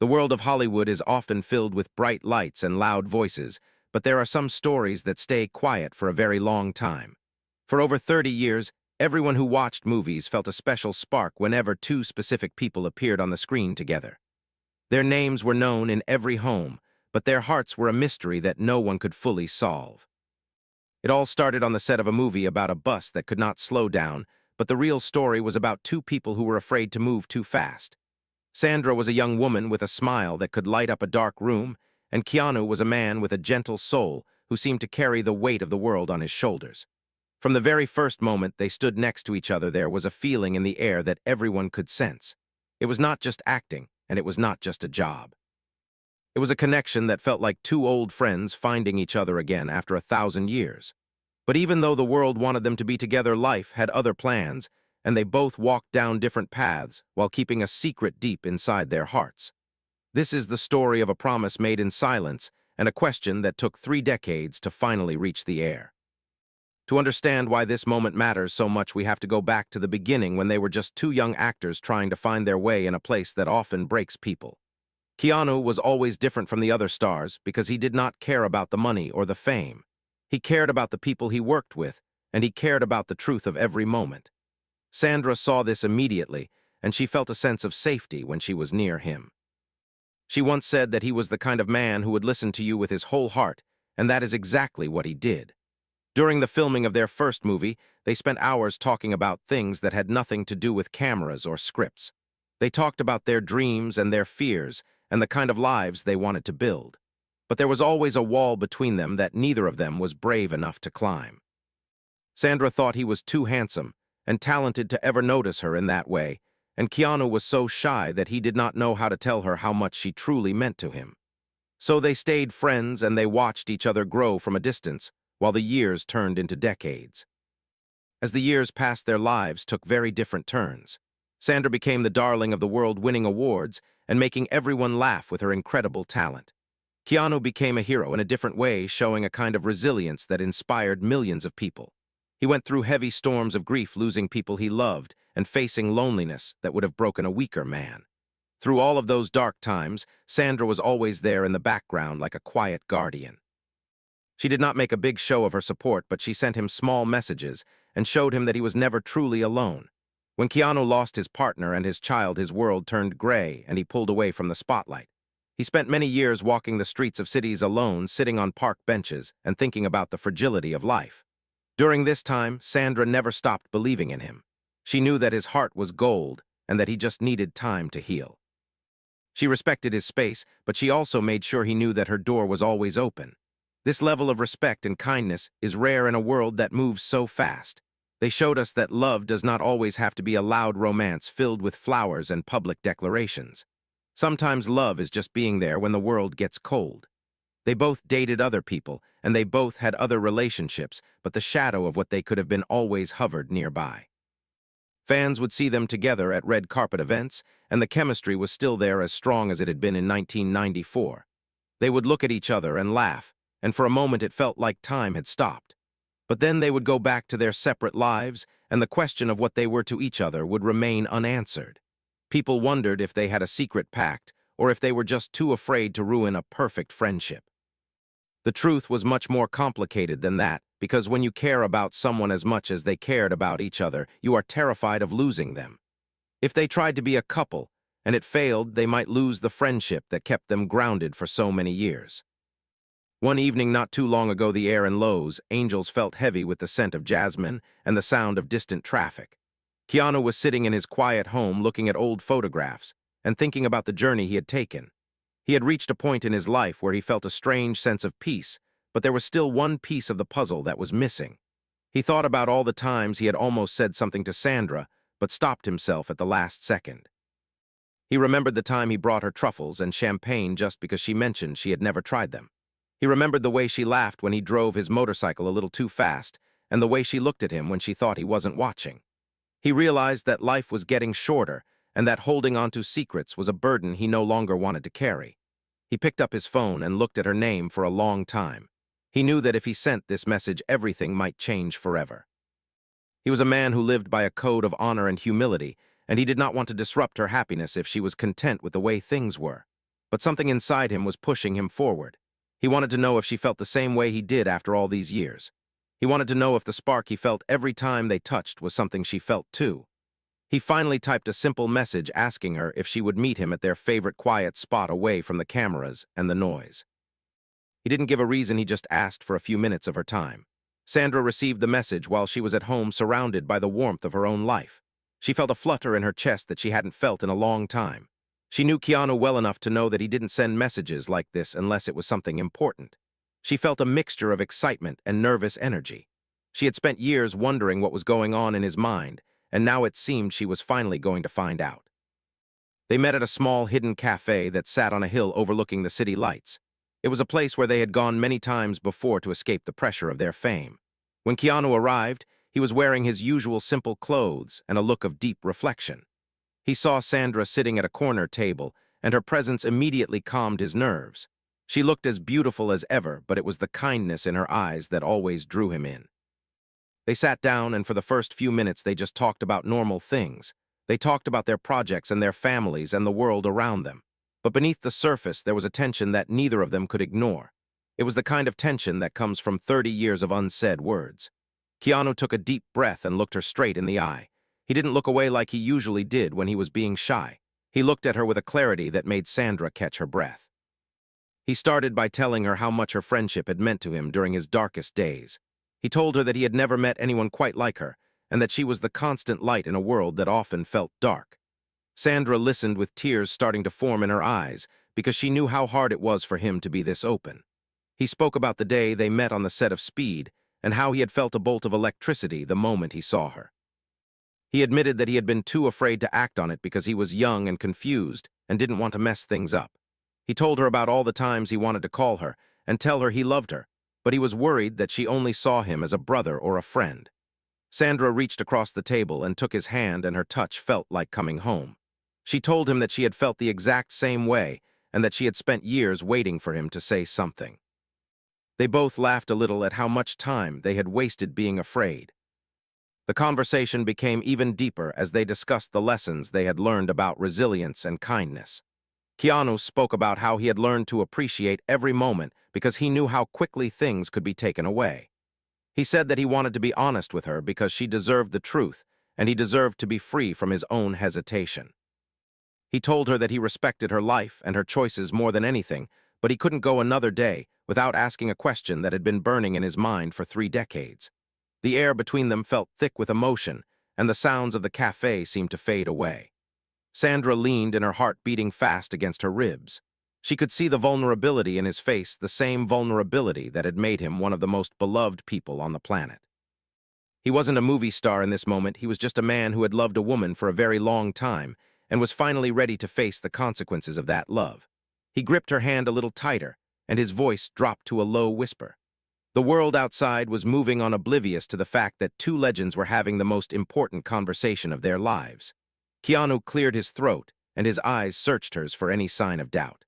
The world of Hollywood is often filled with bright lights and loud voices, but there are some stories that stay quiet for a very long time. For over 30 years, everyone who watched movies felt a special spark whenever two specific people appeared on the screen together. Their names were known in every home, but their hearts were a mystery that no one could fully solve. It all started on the set of a movie about a bus that could not slow down, but the real story was about two people who were afraid to move too fast. Sandra was a young woman with a smile that could light up a dark room, and Keanu was a man with a gentle soul who seemed to carry the weight of the world on his shoulders. From the very first moment they stood next to each other, there was a feeling in the air that everyone could sense. It was not just acting, and it was not just a job. It was a connection that felt like two old friends finding each other again after 1,000 years. But even though the world wanted them to be together, life had other plans, and they both walked down different paths while keeping a secret deep inside their hearts. This is the story of a promise made in silence and a question that took 3 decades to finally reach the air. To understand why this moment matters so much, we have to go back to the beginning when they were just two young actors trying to find their way in a place that often breaks people. Keanu was always different from the other stars because he did not care about the money or the fame. He cared about the people he worked with, and he cared about the truth of every moment. Sandra saw this immediately, and she felt a sense of safety when she was near him. She once said that he was the kind of man who would listen to you with his whole heart, and that is exactly what he did. During the filming of their first movie, they spent hours talking about things that had nothing to do with cameras or scripts. They talked about their dreams and their fears, and the kind of lives they wanted to build. But there was always a wall between them that neither of them was brave enough to climb. Sandra thought he was too handsome and talented to ever notice her in that way, and Keanu was so shy that he did not know how to tell her how much she truly meant to him. So they stayed friends and they watched each other grow from a distance, while the years turned into decades. As the years passed, their lives took very different turns. Sandra became the darling of the world, winning awards and making everyone laugh with her incredible talent. Keanu became a hero in a different way, showing a kind of resilience that inspired millions of people. He went through heavy storms of grief, losing people he loved and facing loneliness that would have broken a weaker man. Through all of those dark times, Sandra was always there in the background like a quiet guardian. She did not make a big show of her support, but she sent him small messages and showed him that he was never truly alone. When Keanu lost his partner and his child, his world turned gray and he pulled away from the spotlight. He spent many years walking the streets of cities alone, sitting on park benches and thinking about the fragility of life. During this time, Sandra never stopped believing in him. She knew that his heart was gold and that he just needed time to heal. She respected his space, but she also made sure he knew that her door was always open. This level of respect and kindness is rare in a world that moves so fast. They showed us that love does not always have to be a loud romance filled with flowers and public declarations. Sometimes love is just being there when the world gets cold. They both dated other people, and they both had other relationships, but the shadow of what they could have been always hovered nearby. Fans would see them together at red carpet events, and the chemistry was still there, as strong as it had been in 1994. They would look at each other and laugh, and for a moment it felt like time had stopped. But then they would go back to their separate lives, and the question of what they were to each other would remain unanswered. People wondered if they had a secret pact, or if they were just too afraid to ruin a perfect friendship. The truth was much more complicated than that, because when you care about someone as much as they cared about each other, you are terrified of losing them. If they tried to be a couple, and it failed, they might lose the friendship that kept them grounded for so many years. One evening not too long ago, the air in Los Angeles felt heavy with the scent of jasmine and the sound of distant traffic. Keanu was sitting in his quiet home looking at old photographs and thinking about the journey he had taken. He had reached a point in his life where he felt a strange sense of peace, but there was still one piece of the puzzle that was missing. He thought about all the times he had almost said something to Sandra, but stopped himself at the last second. He remembered the time he brought her truffles and champagne just because she mentioned she had never tried them. He remembered the way she laughed when he drove his motorcycle a little too fast, and the way she looked at him when she thought he wasn't watching. He realized that life was getting shorter, and that holding on to secrets was a burden he no longer wanted to carry. He picked up his phone and looked at her name for a long time. He knew that if he sent this message, everything might change forever. He was a man who lived by a code of honor and humility, and he did not want to disrupt her happiness if she was content with the way things were. but something inside him was pushing him forward. He wanted to know if she felt the same way he did after all these years. He wanted to know if the spark he felt every time they touched was something she felt too. He finally typed a simple message asking her if she would meet him at their favorite quiet spot away from the cameras and the noise. He didn't give a reason, he just asked for a few minutes of her time. Sandra received the message while she was at home surrounded by the warmth of her own life. She felt a flutter in her chest that she hadn't felt in a long time. She knew Keanu well enough to know that he didn't send messages like this unless it was something important. She felt a mixture of excitement and nervous energy. She had spent years wondering what was going on in his mind, and now it seemed she was finally going to find out. They met at a small hidden cafe that sat on a hill overlooking the city lights. It was a place where they had gone many times before to escape the pressure of their fame. When Keanu arrived, he was wearing his usual simple clothes and a look of deep reflection. He saw Sandra sitting at a corner table, and her presence immediately calmed his nerves. She looked as beautiful as ever, but it was the kindness in her eyes that always drew him in. They sat down, and for the first few minutes they just talked about normal things. They talked about their projects and their families and the world around them. But beneath the surface there was a tension that neither of them could ignore. It was the kind of tension that comes from 30 years of unsaid words. Keanu took a deep breath and looked her straight in the eye. He didn't look away like he usually did when he was being shy. He looked at her with a clarity that made Sandra catch her breath. He started by telling her how much her friendship had meant to him during his darkest days. He told her that he had never met anyone quite like her, and that she was the constant light in a world that often felt dark. Sandra listened with tears starting to form in her eyes, because she knew how hard it was for him to be this open. He spoke about the day they met on the set of Speed, and how he had felt a bolt of electricity the moment he saw her. He admitted that he had been too afraid to act on it because he was young and confused and didn't want to mess things up. He told her about all the times he wanted to call her and tell her he loved her, but he was worried that she only saw him as a brother or a friend. Sandra reached across the table and took his hand, and her touch felt like coming home. She told him that she had felt the exact same way and that she had spent years waiting for him to say something. They both laughed a little at how much time they had wasted being afraid. The conversation became even deeper as they discussed the lessons they had learned about resilience and kindness. Keanu spoke about how he had learned to appreciate every moment because he knew how quickly things could be taken away. He said that he wanted to be honest with her because she deserved the truth, and he deserved to be free from his own hesitation. He told her that he respected her life and her choices more than anything, but he couldn't go another day without asking a question that had been burning in his mind for 3 decades. The air between them felt thick with emotion, and the sounds of the cafe seemed to fade away. Sandra leaned, in her heart beating fast against her ribs. She could see the vulnerability in his face, the same vulnerability that had made him one of the most beloved people on the planet. He wasn't a movie star in this moment, he was just a man who had loved a woman for a very long time and was finally ready to face the consequences of that love. He gripped her hand a little tighter, and his voice dropped to a low whisper. The world outside was moving on, oblivious to the fact that 2 legends were having the most important conversation of their lives. Keanu cleared his throat, and his eyes searched hers for any sign of doubt.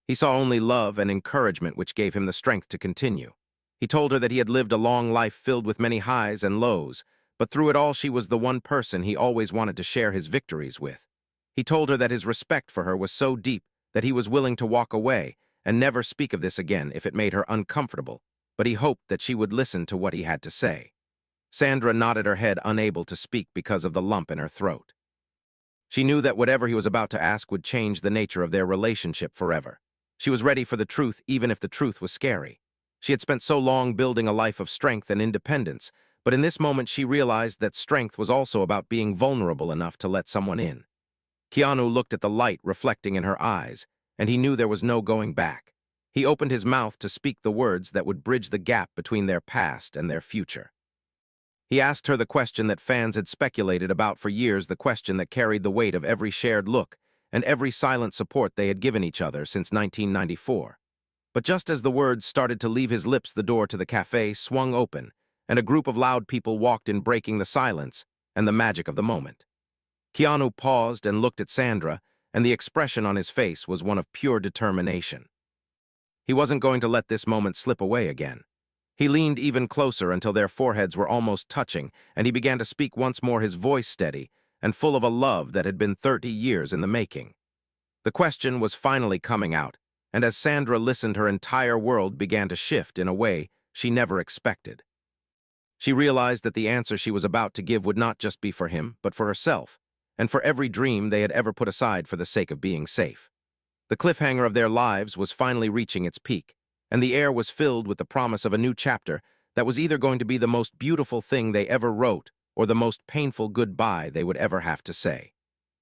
He saw only love and encouragement, which gave him the strength to continue. He told her that he had lived a long life filled with many highs and lows, but through it all she was the one person he always wanted to share his victories with. He told her that his respect for her was so deep that he was willing to walk away and never speak of this again if it made her uncomfortable, but he hoped that she would listen to what he had to say. Sandra nodded her head, unable to speak because of the lump in her throat. She knew that whatever he was about to ask would change the nature of their relationship forever. She was ready for the truth, even if the truth was scary. She had spent so long building a life of strength and independence, but in this moment she realized that strength was also about being vulnerable enough to let someone in. Keanu looked at the light reflecting in her eyes, and he knew there was no going back. He opened his mouth to speak the words that would bridge the gap between their past and their future. He asked her the question that fans had speculated about for years, the question that carried the weight of every shared look and every silent support they had given each other since 1994. But just as the words started to leave his lips, the door to the cafe swung open, and a group of loud people walked in, breaking the silence and the magic of the moment. Keanu paused and looked at Sandra, and the expression on his face was one of pure determination. He wasn't going to let this moment slip away again. He leaned even closer until their foreheads were almost touching, and he began to speak once more, his voice steady and full of a love that had been 30 years in the making. The question was finally coming out, and as Sandra listened, her entire world began to shift in a way she never expected. She realized that the answer she was about to give would not just be for him, but for herself, and for every dream they had ever put aside for the sake of being safe. The cliffhanger of their lives was finally reaching its peak, and the air was filled with the promise of a new chapter that was either going to be the most beautiful thing they ever wrote or the most painful goodbye they would ever have to say.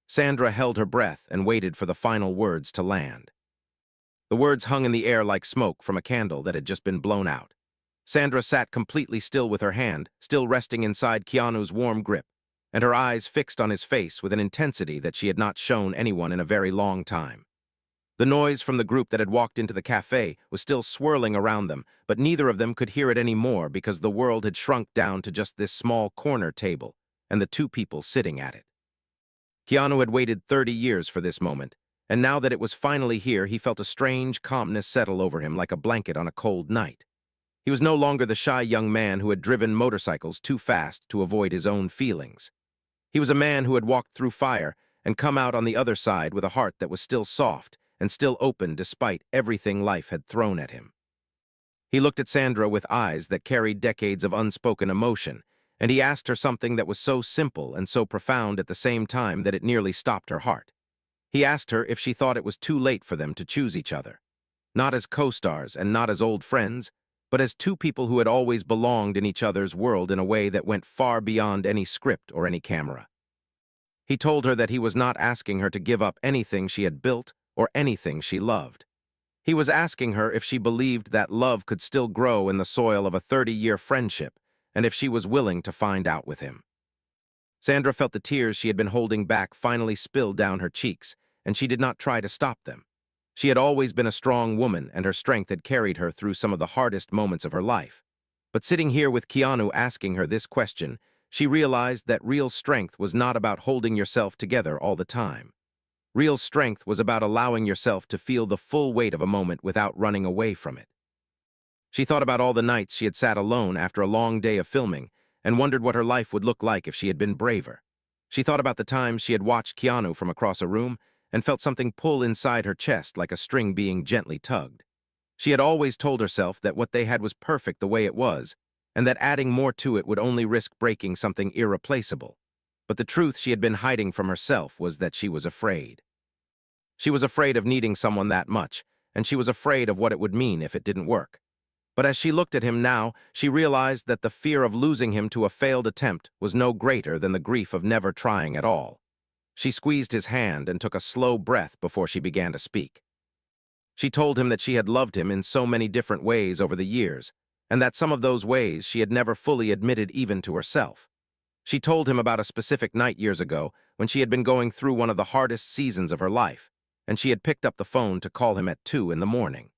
Sandra held her breath and waited for the final words to land. The words hung in the air like smoke from a candle that had just been blown out. Sandra sat completely still with her hand, still resting inside Keanu's warm grip, and her eyes fixed on his face with an intensity that she had not shown anyone in a very long time. The noise from the group that had walked into the cafe was still swirling around them, but neither of them could hear it anymore because the world had shrunk down to just this small corner table and the two people sitting at it. Keanu had waited 30 years for this moment, and now that it was finally here, he felt a strange calmness settle over him like a blanket on a cold night. He was no longer the shy young man who had driven motorcycles too fast to avoid his own feelings. He was a man who had walked through fire and come out on the other side with a heart that was still soft and still open despite everything life had thrown at him. He looked at Sandra with eyes that carried decades of unspoken emotion, and he asked her something that was so simple and so profound at the same time that it nearly stopped her heart. He asked her if she thought it was too late for them to choose each other. Not as co-stars and not as old friends, but as two people who had always belonged in each other's world in a way that went far beyond any script or any camera. He told her that he was not asking her to give up anything she had built or anything she loved. He was asking her if she believed that love could still grow in the soil of a 30-year friendship, and if she was willing to find out with him. Sandra felt the tears she had been holding back finally spill down her cheeks, and she did not try to stop them. She had always been a strong woman, and her strength had carried her through some of the hardest moments of her life. But sitting here with Keanu asking her this question, she realized that real strength was not about holding yourself together all the time. Real strength was about allowing yourself to feel the full weight of a moment without running away from it. She thought about all the nights she had sat alone after a long day of filming and wondered what her life would look like if she had been braver. She thought about the times she had watched Keanu from across a room and felt something pull inside her chest like a string being gently tugged. She had always told herself that what they had was perfect the way it was, and that adding more to it would only risk breaking something irreplaceable. But the truth she had been hiding from herself was that she was afraid. She was afraid of needing someone that much, and she was afraid of what it would mean if it didn't work. But as she looked at him now, she realized that the fear of losing him to a failed attempt was no greater than the grief of never trying at all. She squeezed his hand and took a slow breath before she began to speak. She told him that she had loved him in so many different ways over the years, and that some of those ways she had never fully admitted even to herself. She told him about a specific night years ago when she had been going through one of the hardest seasons of her life, and she had picked up the phone to call him at 2 in the morning.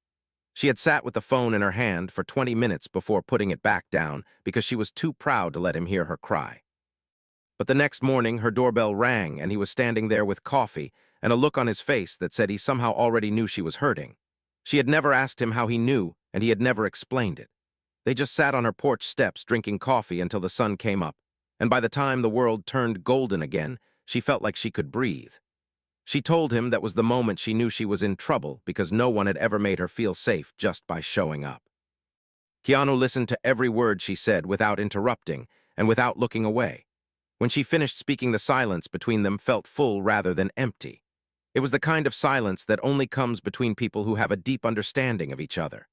She had sat with the phone in her hand for 20 minutes before putting it back down because she was too proud to let him hear her cry. But the next morning, her doorbell rang, and he was standing there with coffee and a look on his face that said he somehow already knew she was hurting. She had never asked him how he knew, and he had never explained it. They just sat on her porch steps drinking coffee until the sun came up, and by the time the world turned golden again, she felt like she could breathe. She told him that was the moment she knew she was in trouble because no one had ever made her feel safe just by showing up. Keanu listened to every word she said without interrupting and without looking away. When she finished speaking, the silence between them felt full rather than empty. It was the kind of silence that only comes between people who have a deep understanding of each other.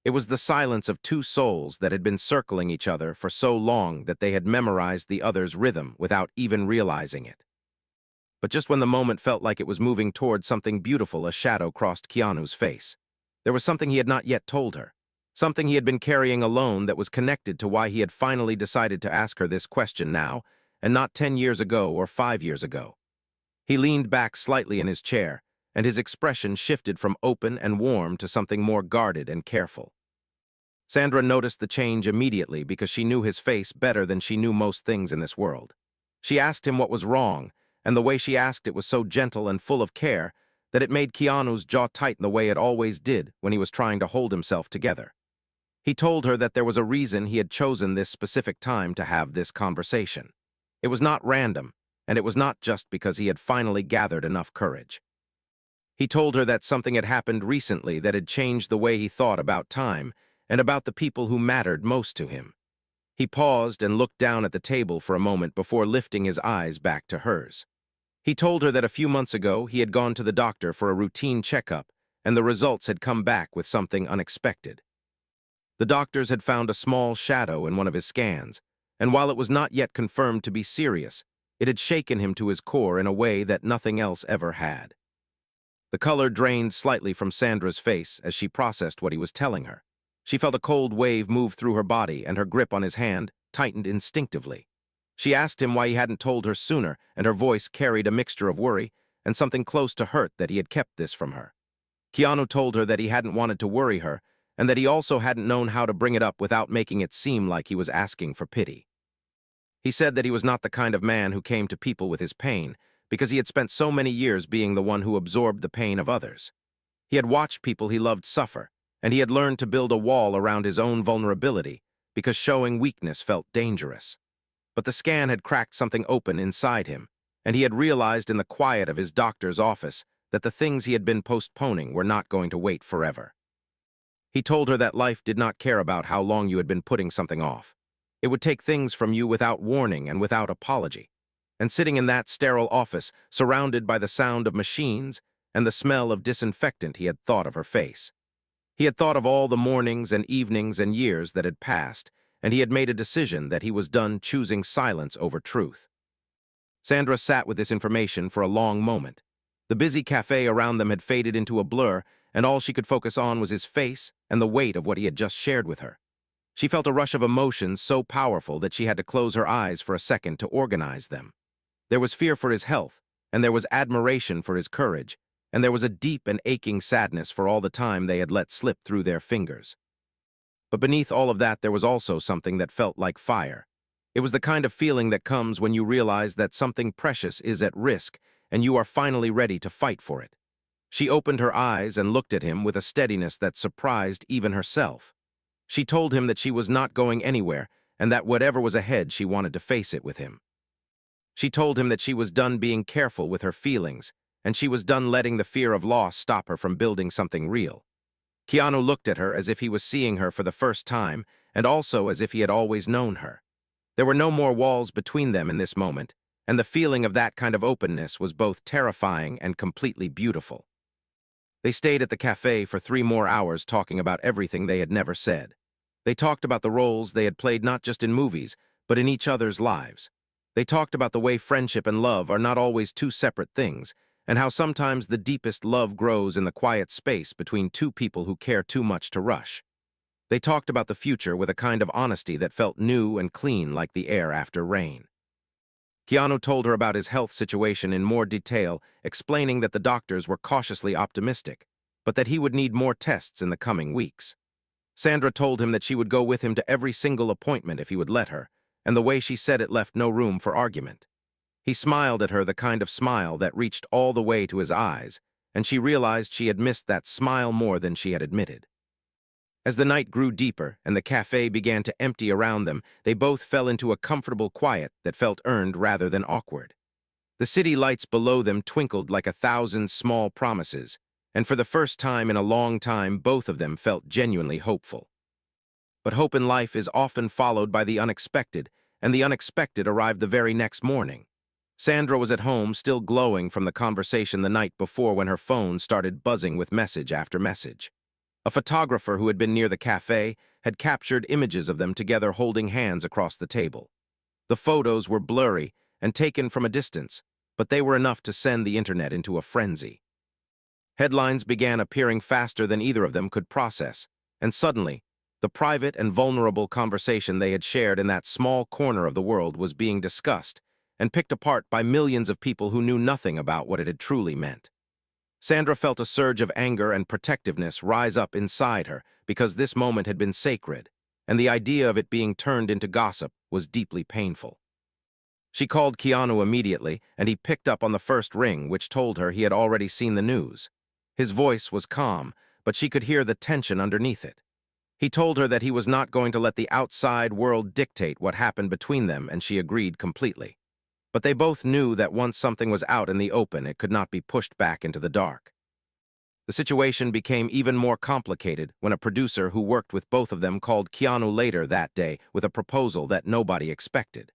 It was the silence of two souls that had been circling each other for so long that they had memorized the other's rhythm without even realizing it. But just when the moment felt like it was moving toward something beautiful, a shadow crossed Keanu's face. There was something he had not yet told her, something he had been carrying alone that was connected to why he had finally decided to ask her this question now, and not 10 years ago or 5 years ago. He leaned back slightly in his chair, and his expression shifted from open and warm to something more guarded and careful. Sandra noticed the change immediately because she knew his face better than she knew most things in this world. She asked him what was wrong, and the way she asked it was so gentle and full of care that it made Keanu's jaw tighten the way it always did when he was trying to hold himself together. He told her that there was a reason he had chosen this specific time to have this conversation. It was not random, and it was not just because he had finally gathered enough courage. He told her that something had happened recently that had changed the way he thought about time and about the people who mattered most to him. He paused and looked down at the table for a moment before lifting his eyes back to hers. He told her that a few months ago he had gone to the doctor for a routine checkup, and the results had come back with something unexpected. The doctors had found a small shadow in one of his scans, and while it was not yet confirmed to be serious, it had shaken him to his core in a way that nothing else ever had. The color drained slightly from Sandra's face as she processed what he was telling her. She felt a cold wave move through her body, and her grip on his hand tightened instinctively. She asked him why he hadn't told her sooner, and her voice carried a mixture of worry and something close to hurt that he had kept this from her. Keanu told her that he hadn't wanted to worry her, and that he also hadn't known how to bring it up without making it seem like he was asking for pity. He said that he was not the kind of man who came to people with his pain, because he had spent so many years being the one who absorbed the pain of others. He had watched people he loved suffer, and he had learned to build a wall around his own vulnerability because showing weakness felt dangerous. But the scan had cracked something open inside him, and he had realized in the quiet of his doctor's office that the things he had been postponing were not going to wait forever. He told her that life did not care about how long you had been putting something off. It would take things from you without warning and without apology. And sitting in that sterile office, surrounded by the sound of machines and the smell of disinfectant, he had thought of her face. He had thought of all the mornings and evenings and years that had passed, and he had made a decision that he was done choosing silence over truth. Sandra sat with this information for a long moment. The busy cafe around them had faded into a blur, and all she could focus on was his face and the weight of what he had just shared with her. She felt a rush of emotions so powerful that she had to close her eyes for a second to organize them. There was fear for his health, and there was admiration for his courage, and there was a deep and aching sadness for all the time they had let slip through their fingers. But beneath all of that, there was also something that felt like fire. It was the kind of feeling that comes when you realize that something precious is at risk, and you are finally ready to fight for it. She opened her eyes and looked at him with a steadiness that surprised even herself. She told him that she was not going anywhere, and that whatever was ahead, she wanted to face it with him. She told him that she was done being careful with her feelings, and she was done letting the fear of loss stop her from building something real. Keanu looked at her as if he was seeing her for the first time, and also as if he had always known her. There were no more walls between them in this moment, and the feeling of that kind of openness was both terrifying and completely beautiful. They stayed at the cafe for 3 more hours talking about everything they had never said. They talked about the roles they had played not just in movies, but in each other's lives. They talked about the way friendship and love are not always two separate things, and how sometimes the deepest love grows in the quiet space between two people who care too much to rush. They talked about the future with a kind of honesty that felt new and clean like the air after rain. Keanu told her about his health situation in more detail, explaining that the doctors were cautiously optimistic, but that he would need more tests in the coming weeks. Sandra told him that she would go with him to every single appointment if he would let her, and the way she said it left no room for argument. He smiled at her, the kind of smile that reached all the way to his eyes, and she realized she had missed that smile more than she had admitted. As the night grew deeper and the cafe began to empty around them, they both fell into a comfortable quiet that felt earned rather than awkward. The city lights below them twinkled like 1,000 small promises, and for the first time in a long time, both of them felt genuinely hopeful. But hope in life is often followed by the unexpected, and the unexpected arrived the very next morning. Sandra was at home, still glowing from the conversation the night before when her phone started buzzing with message after message. A photographer who had been near the cafe had captured images of them together holding hands across the table. The photos were blurry and taken from a distance, but they were enough to send the internet into a frenzy. Headlines began appearing faster than either of them could process, and suddenly, the private and vulnerable conversation they had shared in that small corner of the world was being discussed and picked apart by millions of people who knew nothing about what it had truly meant. Sandra felt a surge of anger and protectiveness rise up inside her because this moment had been sacred, and the idea of it being turned into gossip was deeply painful. She called Keanu immediately, and he picked up on the first ring, which told her he had already seen the news. His voice was calm, but she could hear the tension underneath it. He told her that he was not going to let the outside world dictate what happened between them, and she agreed completely. But they both knew that once something was out in the open, it could not be pushed back into the dark. The situation became even more complicated when a producer who worked with both of them called Keanu later that day with a proposal that nobody expected.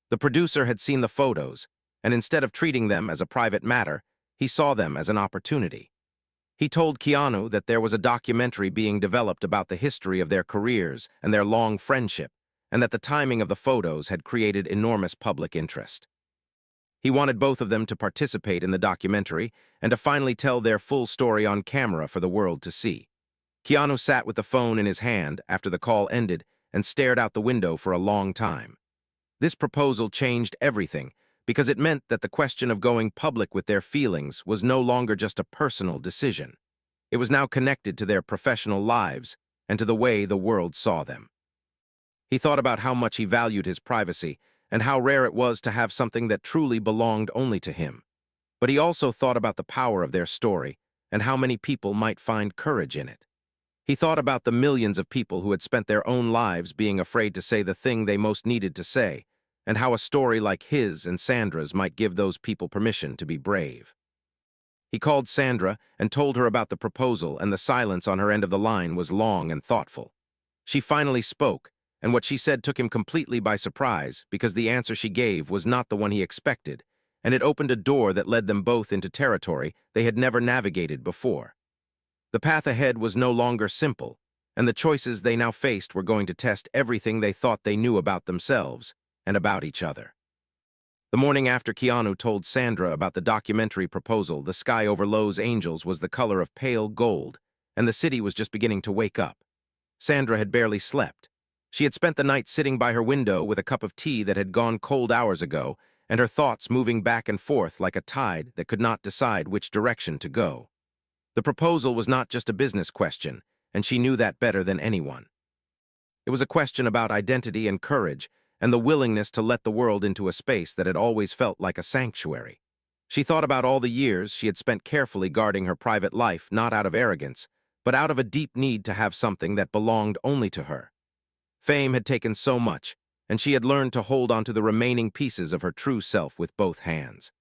The producer had seen the photos, and instead of treating them as a private matter, he saw them as an opportunity. He told Keanu that there was a documentary being developed about the history of their careers and their long friendship, and that the timing of the photos had created enormous public interest. He wanted both of them to participate in the documentary and to finally tell their full story on camera for the world to see. Keanu sat with the phone in his hand after the call ended and stared out the window for a long time. This proposal changed everything because it meant that the question of going public with their feelings was no longer just a personal decision. It was now connected to their professional lives and to the way the world saw them. He thought about how much he valued his privacy and how rare it was to have something that truly belonged only to him. But he also thought about the power of their story and how many people might find courage in it. He thought about the millions of people who had spent their own lives being afraid to say the thing they most needed to say, and how a story like his and Sandra's might give those people permission to be brave. He called Sandra and told her about the proposal, and the silence on her end of the line was long and thoughtful. She finally spoke, and what she said took him completely by surprise because the answer she gave was not the one he expected, and it opened a door that led them both into territory they had never navigated before. The path ahead was no longer simple, and the choices they now faced were going to test everything they thought they knew about themselves and about each other. The morning after Keanu told Sandra about the documentary proposal, the sky over Los Angeles was the color of pale gold, and the city was just beginning to wake up. Sandra had barely slept. She had spent the night sitting by her window with a cup of tea that had gone cold hours ago, and her thoughts moving back and forth like a tide that could not decide which direction to go. The proposal was not just a business question, and she knew that better than anyone. It was a question about identity and courage, and the willingness to let the world into a space that had always felt like a sanctuary. She thought about all the years she had spent carefully guarding her private life, not out of arrogance, but out of a deep need to have something that belonged only to her. Fame had taken so much, and she had learned to hold onto the remaining pieces of her true self with both hands.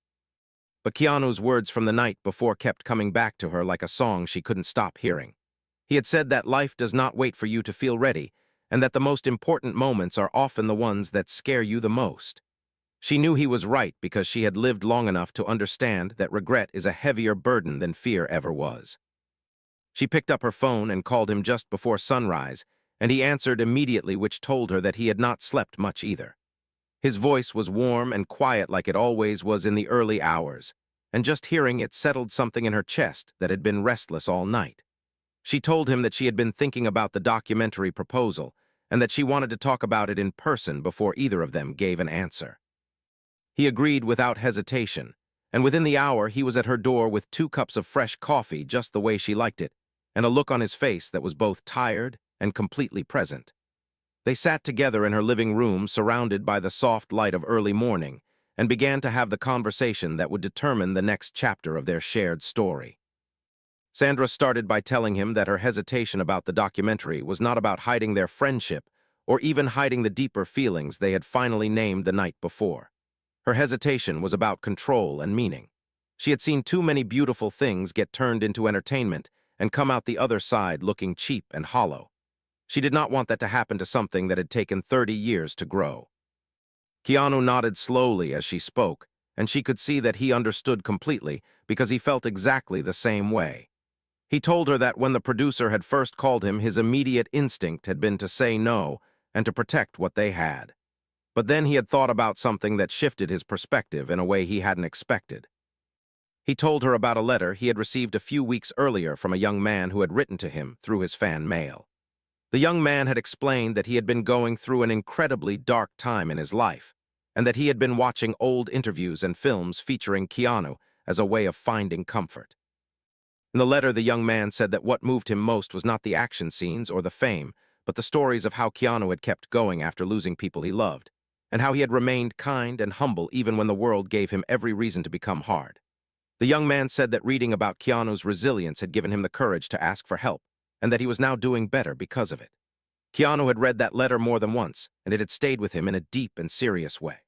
But Keanu's words from the night before kept coming back to her like a song she couldn't stop hearing. He had said that life does not wait for you to feel ready, and that the most important moments are often the ones that scare you the most. She knew he was right because she had lived long enough to understand that regret is a heavier burden than fear ever was. She picked up her phone and called him just before sunrise, and he answered immediately, which told her that he had not slept much either. His voice was warm and quiet like it always was in the early hours, and just hearing it settled something in her chest that had been restless all night. She told him that she had been thinking about the documentary proposal and that she wanted to talk about it in person before either of them gave an answer. He agreed without hesitation, and within the hour he was at her door with 2 cups of fresh coffee just the way she liked it, and a look on his face that was both tired and completely present. They sat together in her living room surrounded by the soft light of early morning and began to have the conversation that would determine the next chapter of their shared story. Sandra started by telling him that her hesitation about the documentary was not about hiding their friendship or even hiding the deeper feelings they had finally named the night before. Her hesitation was about control and meaning. She had seen too many beautiful things get turned into entertainment and come out the other side looking cheap and hollow. She did not want that to happen to something that had taken 30 years to grow. Keanu nodded slowly as she spoke, and she could see that he understood completely because he felt exactly the same way. He told her that when the producer had first called him, his immediate instinct had been to say no and to protect what they had. But then he had thought about something that shifted his perspective in a way he hadn't expected. He told her about a letter he had received a few weeks earlier from a young man who had written to him through his fan mail. The young man had explained that he had been going through an incredibly dark time in his life, and that he had been watching old interviews and films featuring Keanu as a way of finding comfort. In the letter, the young man said that what moved him most was not the action scenes or the fame, but the stories of how Keanu had kept going after losing people he loved, and how he had remained kind and humble even when the world gave him every reason to become hard. The young man said that reading about Keanu's resilience had given him the courage to ask for help, and that he was now doing better because of it. Keanu had read that letter more than once, and it had stayed with him in a deep and serious way.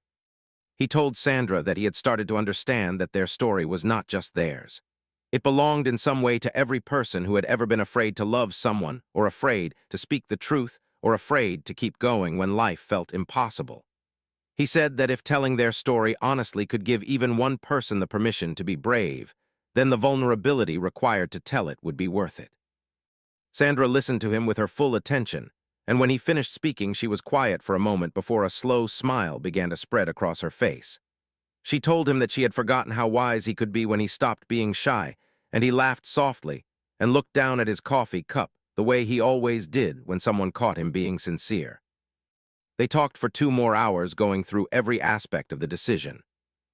He told Sandra that he had started to understand that their story was not just theirs. It belonged in some way to every person who had ever been afraid to love someone, or afraid to speak the truth, or afraid to keep going when life felt impossible. He said that if telling their story honestly could give even one person the permission to be brave, then the vulnerability required to tell it would be worth it. Sandra listened to him with her full attention, and when he finished speaking, she was quiet for a moment before a slow smile began to spread across her face. She told him that she had forgotten how wise he could be when he stopped being shy, and he laughed softly and looked down at his coffee cup the way he always did when someone caught him being sincere. They talked for 2 more hours, going through every aspect of the decision.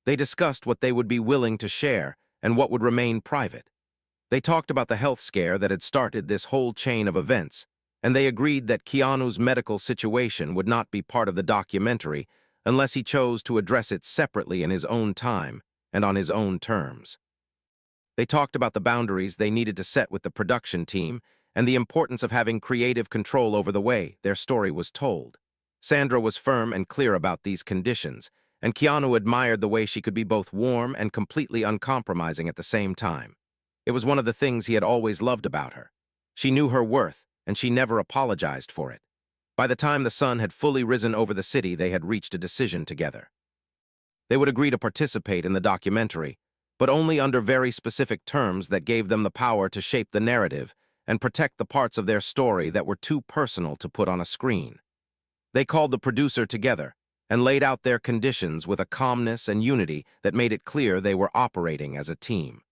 They discussed what they would be willing to share and what would remain private. They talked about the health scare that had started this whole chain of events, and they agreed that Keanu's medical situation would not be part of the documentary unless he chose to address it separately in his own time and on his own terms. They talked about the boundaries they needed to set with the production team and the importance of having creative control over the way their story was told. Sandra was firm and clear about these conditions, and Keanu admired the way she could be both warm and completely uncompromising at the same time. It was one of the things he had always loved about her. She knew her worth, and she never apologized for it. By the time the sun had fully risen over the city, they had reached a decision together. They would agree to participate in the documentary, but only under very specific terms that gave them the power to shape the narrative and protect the parts of their story that were too personal to put on a screen. They called the producer together and laid out their conditions with a calmness and unity that made it clear they were operating as a team.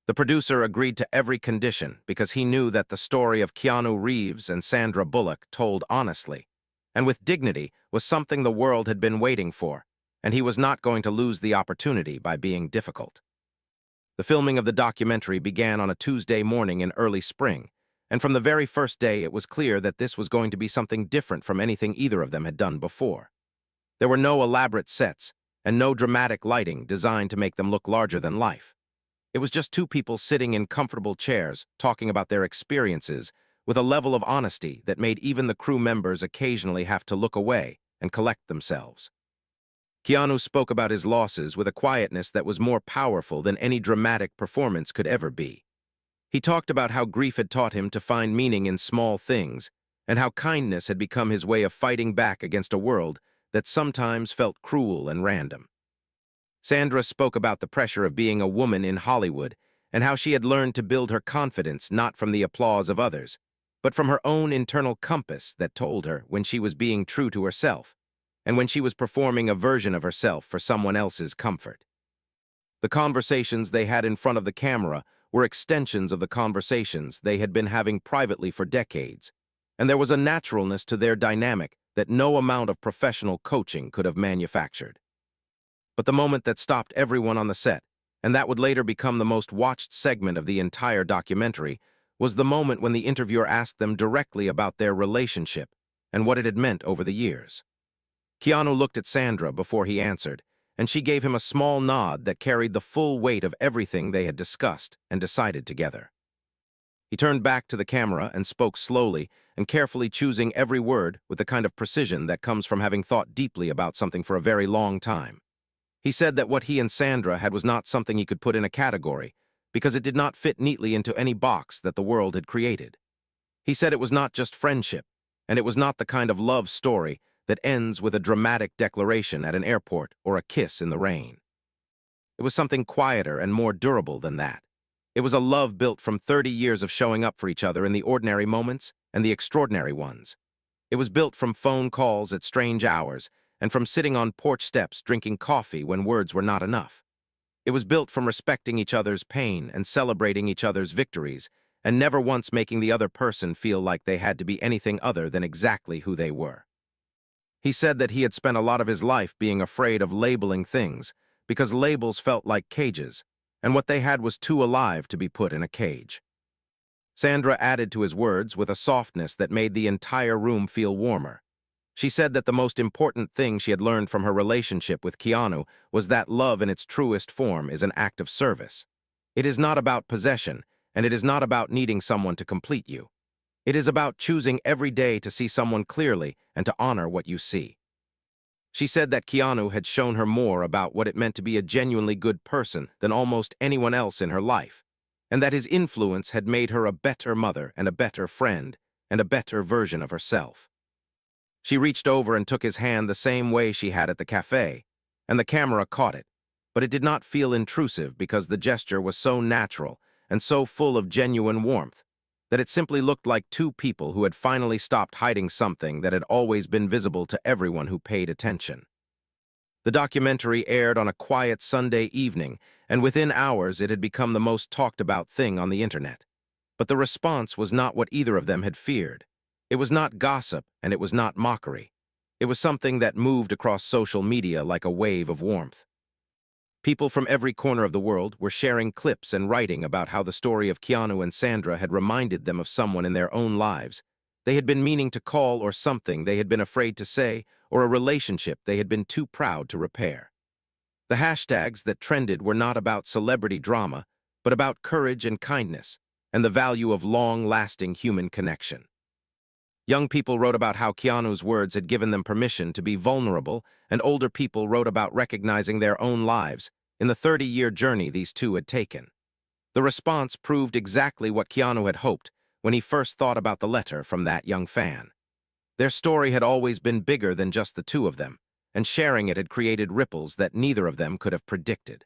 The producer agreed to every condition because he knew that the story of Keanu Reeves and Sandra Bullock, told honestly and with dignity, was something the world had been waiting for, and he was not going to lose the opportunity by being difficult. The filming of the documentary began on a Tuesday morning in early spring, and from the very first day it was clear that this was going to be something different from anything either of them had done before. There were no elaborate sets and no dramatic lighting designed to make them look larger than life. It was just two people sitting in comfortable chairs talking about their experiences with a level of honesty that made even the crew members occasionally have to look away and collect themselves. Keanu spoke about his losses with a quietness that was more powerful than any dramatic performance could ever be. He talked about how grief had taught him to find meaning in small things, and how kindness had become his way of fighting back against a world that sometimes felt cruel and random. Sandra spoke about the pressure of being a woman in Hollywood and how she had learned to build her confidence not from the applause of others, but from her own internal compass that told her when she was being true to herself and when she was performing a version of herself for someone else's comfort. The conversations they had in front of the camera were extensions of the conversations they had been having privately for decades, and there was a naturalness to their dynamic that no amount of professional coaching could have manufactured. But the moment that stopped everyone on the set, and that would later become the most watched segment of the entire documentary, was the moment when the interviewer asked them directly about their relationship and what it had meant over the years. Keanu looked at Sandra before he answered, and she gave him a small nod that carried the full weight of everything they had discussed and decided together. He turned back to the camera and spoke slowly and carefully, choosing every word with the kind of precision that comes from having thought deeply about something for a very long time. He said that what he and Sandra had was not something he could put in a category, because it did not fit neatly into any box that the world had created. He said it was not just friendship, and it was not the kind of love story that ends with a dramatic declaration at an airport or a kiss in the rain. It was something quieter and more durable than that. It was a love built from 30 years of showing up for each other in the ordinary moments and the extraordinary ones. It was built from phone calls at strange hours and from sitting on porch steps drinking coffee when words were not enough. It was built from respecting each other's pain and celebrating each other's victories, and never once making the other person feel like they had to be anything other than exactly who they were. He said that he had spent a lot of his life being afraid of labeling things, because labels felt like cages, and what they had was too alive to be put in a cage. Sandra added to his words with a softness that made the entire room feel warmer. She said that the most important thing she had learned from her relationship with Keanu was that love in its truest form is an act of service. It is not about possession, and it is not about needing someone to complete you. It is about choosing every day to see someone clearly and to honor what you see. She said that Keanu had shown her more about what it meant to be a genuinely good person than almost anyone else in her life, and that his influence had made her a better mother and a better friend and a better version of herself. She reached over and took his hand the same way she had at the cafe, and the camera caught it, but it did not feel intrusive because the gesture was so natural and so full of genuine warmth that it simply looked like two people who had finally stopped hiding something that had always been visible to everyone who paid attention. The documentary aired on a quiet Sunday evening, and within hours it had become the most talked-about thing on the internet. But the response was not what either of them had feared. It was not gossip, and it was not mockery. It was something that moved across social media like a wave of warmth. People from every corner of the world were sharing clips and writing about how the story of Keanu and Sandra had reminded them of someone in their own lives they had been meaning to call, or something they had been afraid to say, or a relationship they had been too proud to repair. The hashtags that trended were not about celebrity drama, but about courage and kindness, and the value of long-lasting human connection. Young people wrote about how Keanu's words had given them permission to be vulnerable, and older people wrote about recognizing their own lives in the 30-year journey these two had taken. The response proved exactly what Keanu had hoped when he first thought about the letter from that young fan. Their story had always been bigger than just the two of them, and sharing it had created ripples that neither of them could have predicted.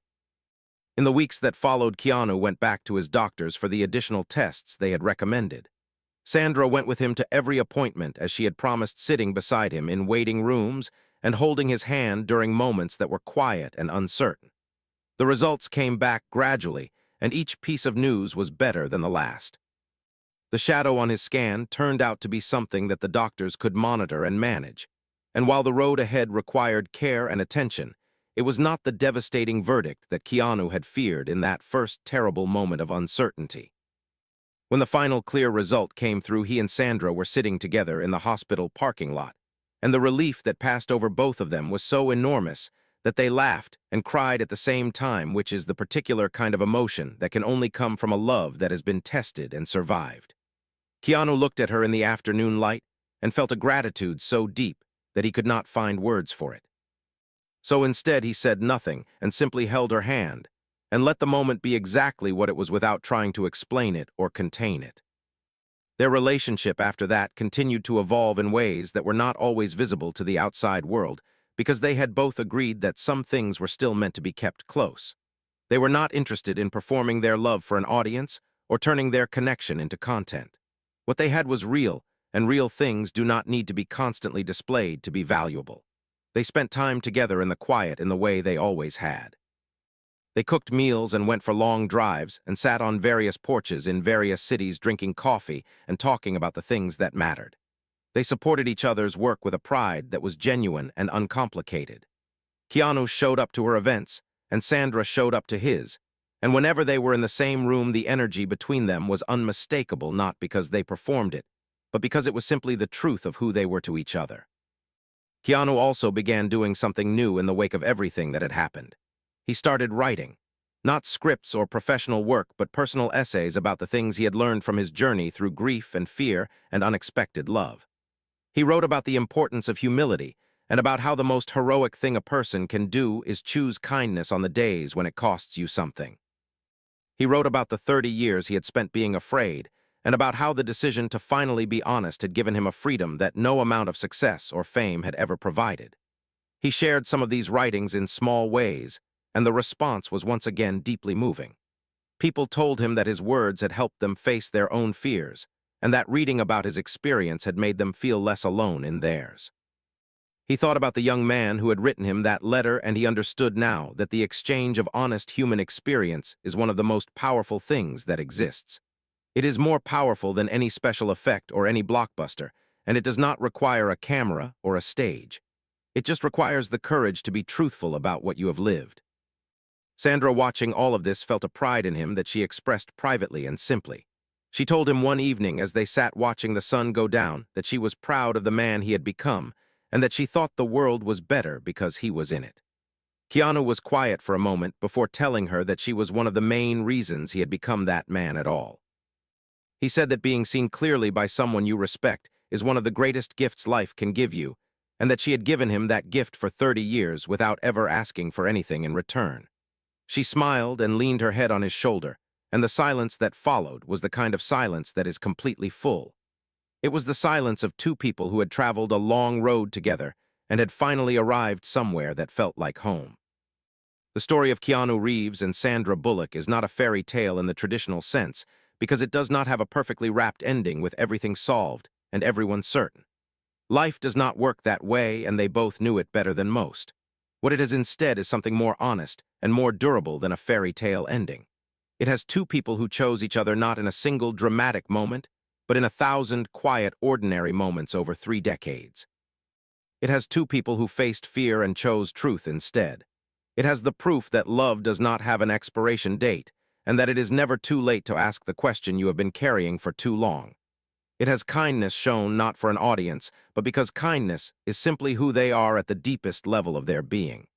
In the weeks that followed, Keanu went back to his doctors for the additional tests they had recommended. Sandra went with him to every appointment, as she had promised, sitting beside him in waiting rooms and holding his hand during moments that were quiet and uncertain. The results came back gradually, and each piece of news was better than the last. The shadow on his scan turned out to be something that the doctors could monitor and manage, and while the road ahead required care and attention, it was not the devastating verdict that Keanu had feared in that first terrible moment of uncertainty. When the final clear result came through, he and Sandra were sitting together in the hospital parking lot, and the relief that passed over both of them was so enormous that they laughed and cried at the same time, which is the particular kind of emotion that can only come from a love that has been tested and survived. Keanu looked at her in the afternoon light and felt a gratitude so deep that he could not find words for it. So instead he said nothing and simply held her hand, and let the moment be exactly what it was without trying to explain it or contain it. Their relationship after that continued to evolve in ways that were not always visible to the outside world, because they had both agreed that some things were still meant to be kept close. They were not interested in performing their love for an audience or turning their connection into content. What they had was real, and real things do not need to be constantly displayed to be valuable. They spent time together in the quiet in the way they always had. They cooked meals and went for long drives and sat on various porches in various cities drinking coffee and talking about the things that mattered. They supported each other's work with a pride that was genuine and uncomplicated. Keanu showed up to her events, and Sandra showed up to his, and whenever they were in the same room, the energy between them was unmistakable, not because they performed it, but because it was simply the truth of who they were to each other. Keanu also began doing something new in the wake of everything that had happened. He started writing. Not scripts or professional work, but personal essays about the things he had learned from his journey through grief and fear and unexpected love. He wrote about the importance of humility and about how the most heroic thing a person can do is choose kindness on the days when it costs you something. He wrote about the 30 years he had spent being afraid, and about how the decision to finally be honest had given him a freedom that no amount of success or fame had ever provided. He shared some of these writings in small ways, and the response was once again deeply moving. People told him that his words had helped them face their own fears, and that reading about his experience had made them feel less alone in theirs. He thought about the young man who had written him that letter, and he understood now that the exchange of honest human experience is one of the most powerful things that exists. It is more powerful than any special effect or any blockbuster, and it does not require a camera or a stage. It just requires the courage to be truthful about what you have lived. Sandra, watching all of this, felt a pride in him that she expressed privately and simply. She told him one evening as they sat watching the sun go down that she was proud of the man he had become, and that she thought the world was better because he was in it. Keanu was quiet for a moment before telling her that she was one of the main reasons he had become that man at all. He said that being seen clearly by someone you respect is one of the greatest gifts life can give you, and that she had given him that gift for 30 years without ever asking for anything in return. She smiled and leaned her head on his shoulder, And the silence that followed was the kind of silence that is completely full. It was the silence of two people who had traveled a long road together and had finally arrived somewhere that felt like home. The story of Keanu Reeves and Sandra Bullock is not a fairy tale in the traditional sense because it does not have a perfectly wrapped ending with everything solved and everyone certain. Life does not work that way, and they both knew it better than most. What it has instead is something more honest and more durable than a fairy tale ending. It has two people who chose each other not in a single dramatic moment, but in 1,000 quiet, ordinary moments over 3 decades. It has two people who faced fear and chose truth instead. It has the proof that love does not have an expiration date, and that it is never too late to ask the question you have been carrying for too long. It has kindness shown not for an audience, but because kindness is simply who they are at the deepest level of their being.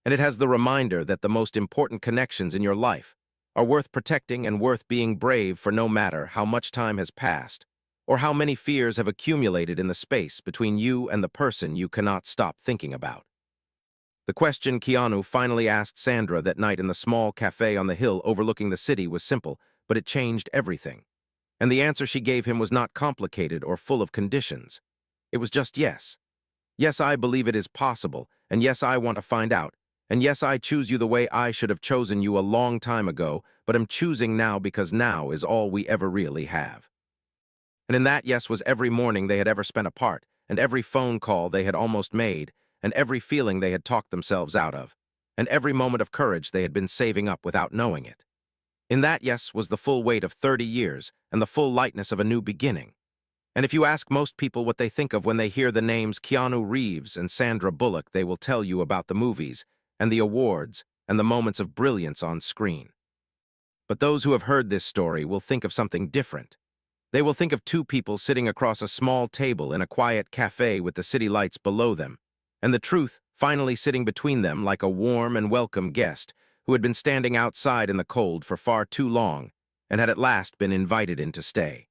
And it has the reminder that the most important connections in your life are worth protecting and worth being brave for, no matter how much time has passed, or how many fears have accumulated in the space between you and the person you cannot stop thinking about. The question Keanu finally asked Sandra that night in the small cafe on the hill overlooking the city was simple, but it changed everything. And the answer she gave him was not complicated or full of conditions. It was just yes. Yes, I believe it is possible, and yes, I want to find out, and yes, I choose you the way I should have chosen you a long time ago, but am choosing now because now is all we ever really have. And in that yes was every morning they had ever spent apart, and every phone call they had almost made, and every feeling they had talked themselves out of, and every moment of courage they had been saving up without knowing it. In that yes was the full weight of 30 years and the full lightness of a new beginning. And if you ask most people what they think of when they hear the names Keanu Reeves and Sandra Bullock, they will tell you about the movies and the awards and the moments of brilliance on screen. But those who have heard this story will think of something different. They will think of two people sitting across a small table in a quiet cafe with the city lights below them, and the truth finally sitting between them like a warm and welcome guest who had been standing outside in the cold for far too long and had at last been invited in to stay.